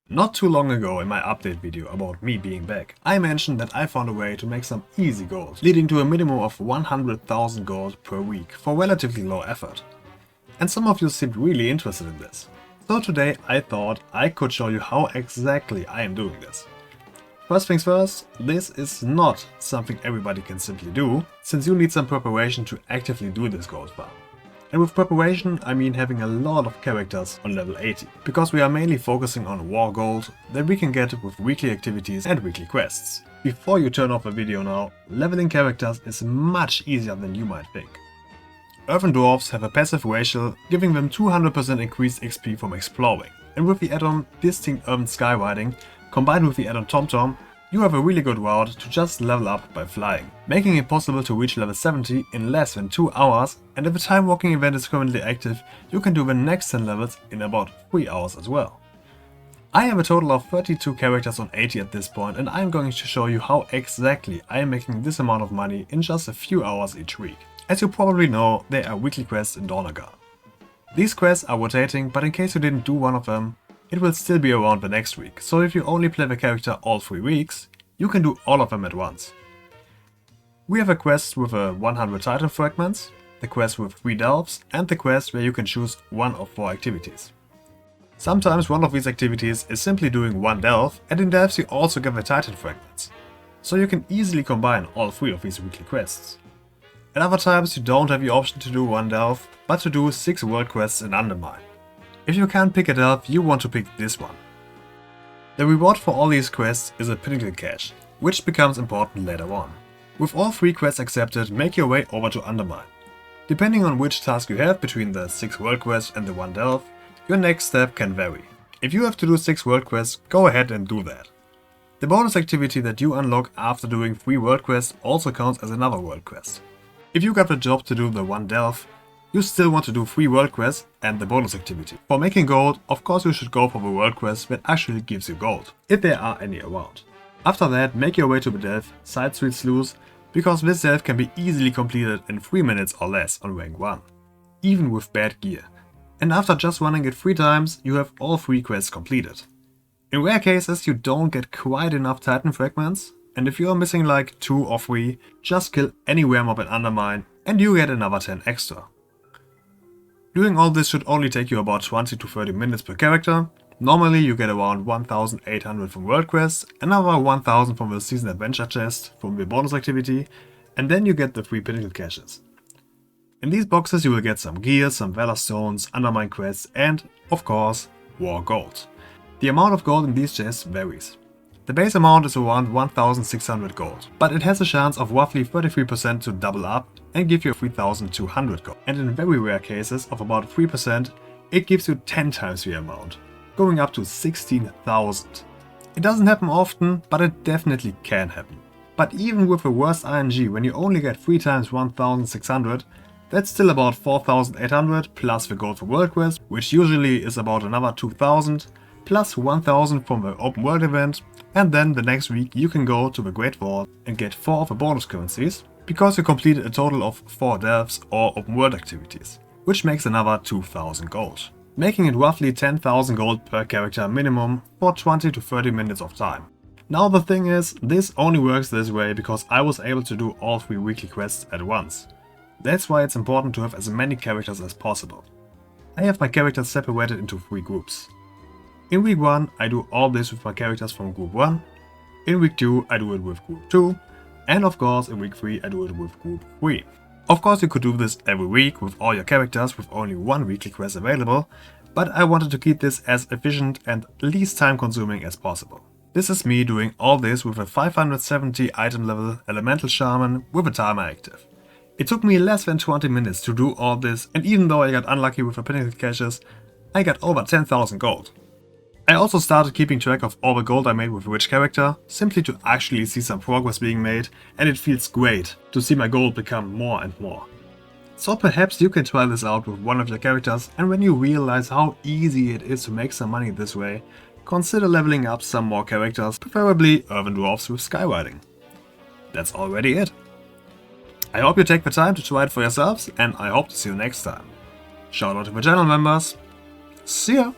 Not too long ago in my update video about me being back, I mentioned that I found a way to make some easy gold, leading to a minimum of 100,000 gold per week for relatively low effort. And some of you seemed really interested in this. So today I thought I could show you how exactly I am doing this. First things first, this is not something everybody can simply do, since you need some preparation to actively do this gold farm. And with preparation I mean having a lot of characters on level 80, because we are mainly focusing on war gold that we can get with weekly activities and weekly quests. Before you turn off the video now, leveling characters is much easier than you might think. Earthen Dwarfs have a passive racial, giving them 200% increased XP from exploring, and with the add-on Distinct Urban Skywriting, combined with the add-on TomTom, you have a really good route to just level up by flying, making it possible to reach level 70 in less than 2 hours, and if a time walking event is currently active, you can do the next 10 levels in about 3 hours as well. I have a total of 32 characters on 80 at this point, and I am going to show you how exactly I am making this amount of money in just a few hours each week. As you probably know, there are weekly quests in Dawn of Gar. These quests are rotating, but in case you didn't do one of them, it will still be around the next week, so if you only play the character all 3 weeks, you can do all of them at once. We have a quest with 100 Titan Fragments, the quest with 3 Delves, and the quest where you can choose one of 4 activities. Sometimes one of these activities is simply doing 1 Delve, and in Delves you also get the Titan Fragments, so you can easily combine all 3 of these weekly quests. At other times you don't have the option to do 1 Delve, but to do 6 world quests in Undermine. If you can't pick a Delve, you want to pick this one. The reward for all these quests is a Pinnacle Cache, which becomes important later on. With all 3 quests accepted, make your way over to Undermine. Depending on which task you have between the 6 world quests and the 1 Delve, your next step can vary. If you have to do 6 world quests, go ahead and do that. The bonus activity that you unlock after doing 3 world quests also counts as another world quest. If you got the job to do the 1 Delve, you still want to do 3 world quests and the bonus activity. For making gold, of course you should go for the world quest that actually gives you gold, if there are any around. After that, make your way to the Delve, Side Street Sluice, because this Delve can be easily completed in 3 minutes or less on rank 1, even with bad gear. And after just running it 3 times, you have all 3 quests completed. In rare cases you don't get quite enough Titan Fragments, and if you are missing like 2 or 3, just kill any rare mob in Undermine and you get another 10 extra. Doing all this should only take you about 20 to 30 minutes per character. Normally you get around 1800 from world quests, another 1000 from the season adventure chest from the bonus activity, and then you get the 3 Pinnacle Caches. In these boxes you will get some gear, some Valor Stones, Undermine quests and, of course, War Gold. The amount of gold in these chests varies. The base amount is around 1600 gold, but it has a chance of roughly 33% to double up and give you 3200 gold. And in very rare cases of about 3%, it gives you 10 times the amount, going up to 16,000. It doesn't happen often, but it definitely can happen. But even with the worst RNG, when you only get 3 times 1600, that's still about 4800 plus the gold for world quest, which usually is about another 2000, plus 1000 from the open world event, and then the next week you can go to the Great Vault and get 4 of the bonus currencies, because you completed a total of 4 Delves or open world activities, which makes another 2000 gold, making it roughly 10,000 gold per character minimum for 20 to 30 minutes of time. Now the thing is, this only works this way because I was able to do all 3 weekly quests at once. That's why it's important to have as many characters as possible. I have my characters separated into 3 groups. In week 1 I do all this with my characters from group 1, in week 2 I do it with group 2, and of course in week 3 I do it with group 3. Of course you could do this every week with all your characters with only 1 weekly quest available, but I wanted to keep this as efficient and least time consuming as possible. This is me doing all this with a 570 item level Elemental Shaman with a timer active. It took me less than 20 minutes to do all this, and even though I got unlucky with the Pinnacle Caches, I got over 10,000 gold. I also started keeping track of all the gold I made with which character, simply to actually see some progress being made, and it feels great to see my gold become more and more. So perhaps you can try this out with one of your characters, and when you realize how easy it is to make some money this way, consider leveling up some more characters, preferably Earthen Dwarfs with Skywriting. That's already it. I hope you take the time to try it for yourselves, and I hope to see you next time. Shout out to the channel members. See ya!